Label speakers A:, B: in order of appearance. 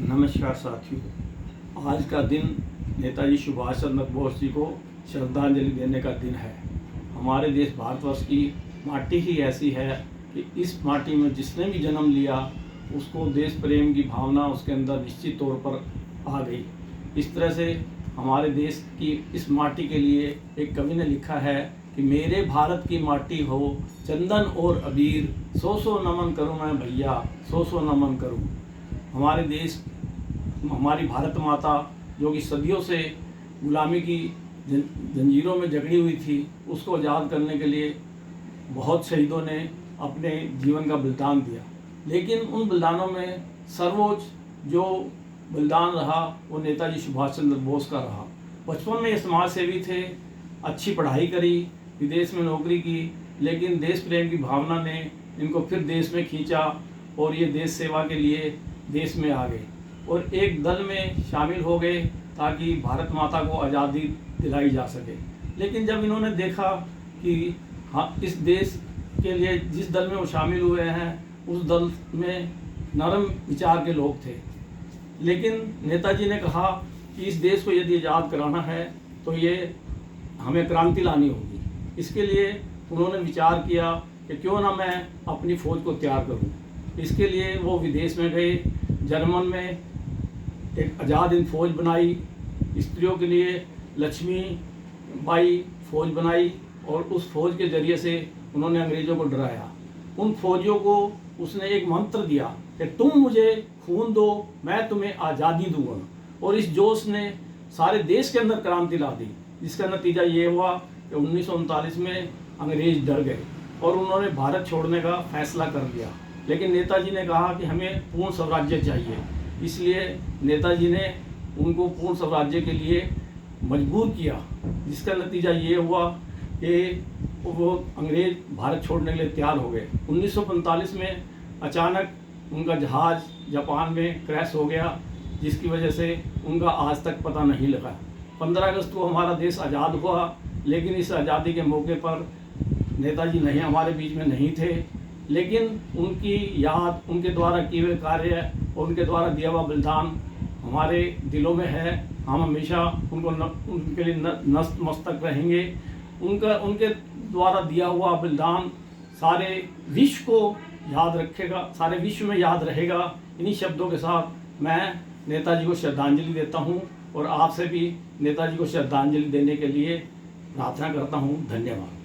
A: नमस्कार साथियों, आज का दिन नेताजी सुभाष चंद्र बोस जी को श्रद्धांजलि देने का दिन है। हमारे देश भारतवर्ष की माटी ही ऐसी है कि इस माटी में जिसने भी जन्म लिया उसको देश प्रेम की भावना उसके अंदर निश्चित तौर पर आ गई। इस तरह से हमारे देश की इस माटी के लिए एक कवि ने लिखा है कि मेरे भारत की माटी हो चंदन और अबीर, सौ सौ नमन करूँ मैं भैया, सौ सौ नमन करूँ। हमारे देश, हमारी भारत माता जो कि सदियों से गुलामी की जंजीरों में जकड़ी हुई थी, उसको आज़ाद करने के लिए बहुत शहीदों ने अपने जीवन का बलिदान दिया। लेकिन उन बलिदानों में सर्वोच्च जो बलिदान रहा वो नेताजी सुभाष चंद्र बोस का रहा। बचपन में ये समाज सेवी थे, अच्छी पढ़ाई करी, विदेश में नौकरी की, लेकिन देश प्रेम की भावना ने इनको फिर देश में खींचा और ये देश सेवा के लिए देश में आ गए और एक दल में शामिल हो गए ताकि भारत माता को आज़ादी दिलाई जा सके। लेकिन जब इन्होंने देखा कि हाँ, इस देश के लिए जिस दल में वो शामिल हुए हैं उस दल में नरम विचार के लोग थे, लेकिन नेताजी ने कहा कि इस देश को यदि आज़ाद कराना है तो ये हमें क्रांति लानी होगी। इसके लिए उन्होंने विचार किया कि क्यों ना मैं अपनी फ़ौज को तैयार करूं। इसके लिए वो विदेश में गए, जर्मन में एक आज़ाद हिंद फौज बनाई, स्त्रियों के लिए लक्ष्मी बाई फौज बनाई और उस फौज के ज़रिए से उन्होंने अंग्रेज़ों को डराया। उन फौजियों को उसने एक मंत्र दिया कि तुम मुझे खून दो, मैं तुम्हें आज़ादी दूंगा। और इस जोश ने सारे देश के अंदर क्रांति ला दी, जिसका नतीजा ये हुआ कि 1939 में अंग्रेज़ डर गए और उन्होंने भारत छोड़ने का फैसला कर लिया। लेकिन नेताजी ने कहा कि हमें पूर्ण स्वराज्य चाहिए, इसलिए नेताजी ने उनको पूर्ण स्वराज्य के लिए मजबूर किया, जिसका नतीजा ये हुआ कि वो अंग्रेज भारत छोड़ने के लिए तैयार हो गए। 1945 में अचानक उनका जहाज़ जापान में क्रैश हो गया, जिसकी वजह से उनका आज तक पता नहीं लगा। 15 अगस्त को हमारा देश आज़ाद हुआ, लेकिन इस आज़ादी के मौके पर नेताजी नहीं हमारे बीच में नहीं थे। लेकिन उनकी याद, उनके द्वारा किए हुए कार्य और उनके द्वारा दिया हुआ बलिदान हमारे दिलों में है। हम हमेशा उनके लिए नतमस्तक रहेंगे। उनके द्वारा दिया हुआ बलिदान सारे विश्व को याद रखेगा, सारे विश्व में याद रहेगा। इन्हीं शब्दों के साथ मैं नेताजी को श्रद्धांजलि देता हूँ और आपसे भी नेताजी को श्रद्धांजलि देने के लिए प्रार्थना करता हूँ। धन्यवाद।